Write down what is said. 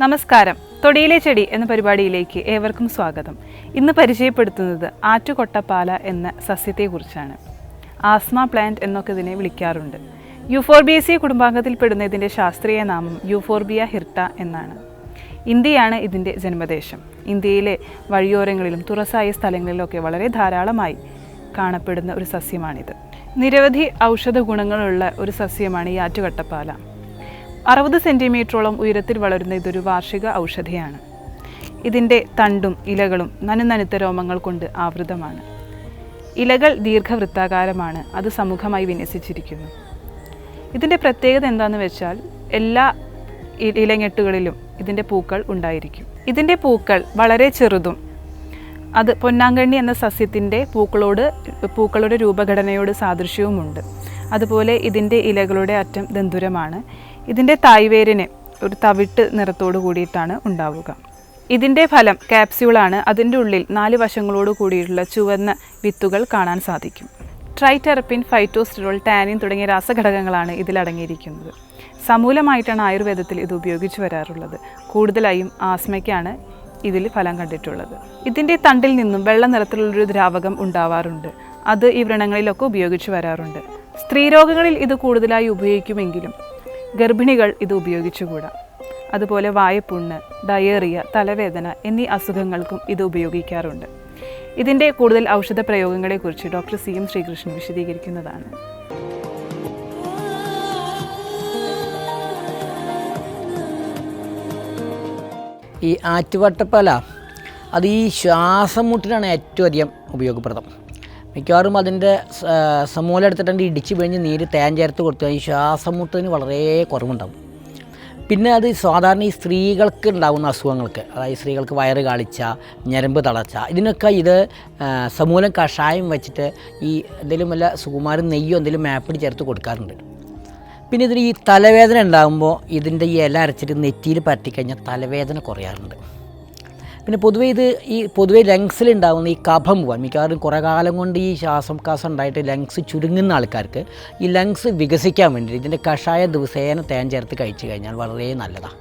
നമസ്കാരം. തൊടിയിലെ ചെടി എന്ന പരിപാടിയിലേക്ക് ഏവർക്കും സ്വാഗതം. ഇന്ന് പരിചയപ്പെടുത്തുന്നത് ആറ്റുകൊട്ടപ്പാല എന്ന സസ്യത്തെക്കുറിച്ചാണ്. ആസ്മ പ്ലാന്റ് എന്നൊക്കെ ഇതിനെ വിളിക്കാറുണ്ട്. യൂഫോർബിയേസി കുടുംബാംഗത്തിൽപ്പെടുന്ന ഇതിൻ്റെ ശാസ്ത്രീയ നാമം യൂഫോർബിയ ഹിർട്ട എന്നാണ്. ഇന്ത്യയാണ് ഇതിൻ്റെ ജന്മദേശം. ഇന്ത്യയിലെ വഴിയോരങ്ങളിലും തുറസായ സ്ഥലങ്ങളിലൊക്കെ വളരെ ധാരാളമായി കാണപ്പെടുന്ന ഒരു സസ്യമാണിത്. നിരവധി ഔഷധ ഗുണങ്ങളുള്ള ഒരു സസ്യമാണ് ഈ ആറ്റുകൊട്ടപ്പാല. 60 സെൻറ്റിമീറ്ററോളം ഉയരത്തിൽ വളരുന്ന ഇതൊരു വാർഷിക ഔഷധിയാണ്. ഇതിൻ്റെ തണ്ടും ഇലകളും നനുനനുത്ത രോമങ്ങൾ കൊണ്ട് ആവൃതമാണ്. ഇലകൾ ദീർഘവൃത്താകാരമാണ്. അത് സമുഖമായി വിന്യസിച്ചിരിക്കുന്നു. ഇതിൻ്റെ പ്രത്യേകത എന്താണെന്ന് വെച്ചാൽ എല്ലാ ഇലഞ്ഞെട്ടുകളിലും ഇതിൻ്റെ പൂക്കൾ ഉണ്ടായിരിക്കും. ഇതിൻ്റെ പൂക്കൾ വളരെ ചെറുതും അത് പൊന്നാങ്കണ്ണി എന്ന സസ്യത്തിൻ്റെ പൂക്കളുടെ രൂപഘടനയോട് സാദൃശ്യവുമുണ്ട്. അതുപോലെ ഇതിൻ്റെ ഇലകളുടെ അറ്റം ദന്തുരമാണ്. ഇതിൻ്റെ തായ്വേരിന് ഒരു തവിട്ട് നിറത്തോടു കൂടിയിട്ടാണ് ഉണ്ടാവുക. ഇതിൻ്റെ ഫലം ക്യാപ്സ്യൂളാണ്. അതിൻ്റെ ഉള്ളിൽ 4 വശങ്ങളോട് കൂടിയിട്ടുള്ള ചുവന്ന വിത്തുകൾ കാണാൻ സാധിക്കും. ട്രൈറ്റെറപ്പിൻ, ഫൈറ്റോസ്റ്റിറോൾ, ടാനിൻ തുടങ്ങിയ രാസഘടകങ്ങളാണ് ഇതിലടങ്ങിയിരിക്കുന്നത്. സമൂലമായിട്ടാണ് ആയുർവേദത്തിൽ ഇത് ഉപയോഗിച്ചു വരാറുള്ളത്. കൂടുതലായും ആസ്മയ്ക്കാണ് ഇതിൽ ഫലം കണ്ടിട്ടുള്ളത്. ഇതിൻ്റെ തണ്ടിൽ നിന്നും വെള്ള നിറത്തിലുള്ളൊരു ദ്രാവകം ഉണ്ടാവാറുണ്ട്. അത് ഈ വ്രണങ്ങളിലൊക്കെ ഉപയോഗിച്ചു വരാറുണ്ട്. സ്ത്രീരോഗങ്ങളിൽ ഇത് കൂടുതലായി ഉപയോഗിക്കുമെങ്കിലും ഗർഭിണികൾ ഇത് ഉപയോഗിച്ചുകൂടാ. അതുപോലെ വായപ്പുണ്ണ്, ഡയേറിയ, തലവേദന എന്നീ അസുഖങ്ങൾക്കും ഇത് ഉപയോഗിക്കാറുണ്ട്. ഇതിൻ്റെ കൂടുതൽ ഔഷധ പ്രയോഗങ്ങളെക്കുറിച്ച് ഡോക്ടർ CM ശ്രീകൃഷ്ണൻ വിശദീകരിക്കുന്നതാണ്. ഈ ആറ്റുകൊട്ടപ്പാല അത് ഈ ശ്വാസം മുട്ടിനാണ് ഏറ്റവും അധികം ഉപയോഗപ്രദം. മിക്കവാറും അതിൻ്റെ സമൂലം എടുത്തിട്ട് ഇടിച്ച് പിഴിഞ്ഞ് നീര് തേൻ ചേർത്ത് കൊടുത്താൽ ഈ ശ്വാസം മുട്ടിന് വളരെ കുറവുണ്ടാകും. പിന്നെ അത് സാധാരണ ഈ സ്ത്രീകൾക്ക് ഉണ്ടാകുന്ന അസുഖങ്ങൾക്ക്, അതായത് സ്ത്രീകൾക്ക് വയറ് കാളിച്ച, ഞരമ്പ് തളർച്ച, ഇതിനൊക്കെ ഇത് സമൂലം കഷായം വെച്ചിട്ട് ഈ എന്തെങ്കിലും വല്ല സുകുമാരൻ നെയ്യോ എന്തെങ്കിലും മാപ്പിടി ചേർത്ത് കൊടുക്കാറുണ്ട്. പിന്നെ ഇതിന് ഈ തലവേദന ഉണ്ടാകുമ്പോൾ ഇതിൻ്റെ ഈ ഇല അരച്ചിട്ട് നെറ്റിയിൽ പരട്ടിക്കഴിഞ്ഞാൽ തലവേദന കുറയാറുണ്ട്. പിന്നെ പൊതുവേ ലങ്സിലുണ്ടാകുന്ന ഈ കഫം പോകാൻ, മിക്കവാറും കുറേ കാലം കൊണ്ട് ഈ ശ്വാസം ഉണ്ടായിട്ട് ലങ്സ് ചുരുങ്ങുന്ന ആൾക്കാർക്ക് ഈ ലങ്സ് വികസിക്കാൻ വേണ്ടി ഇതിൻ്റെ കഷായ ദിവസേന തേൻ ചേർത്ത് കഴിച്ചു കഴിഞ്ഞാൽ വളരെ നല്ലതാണ്.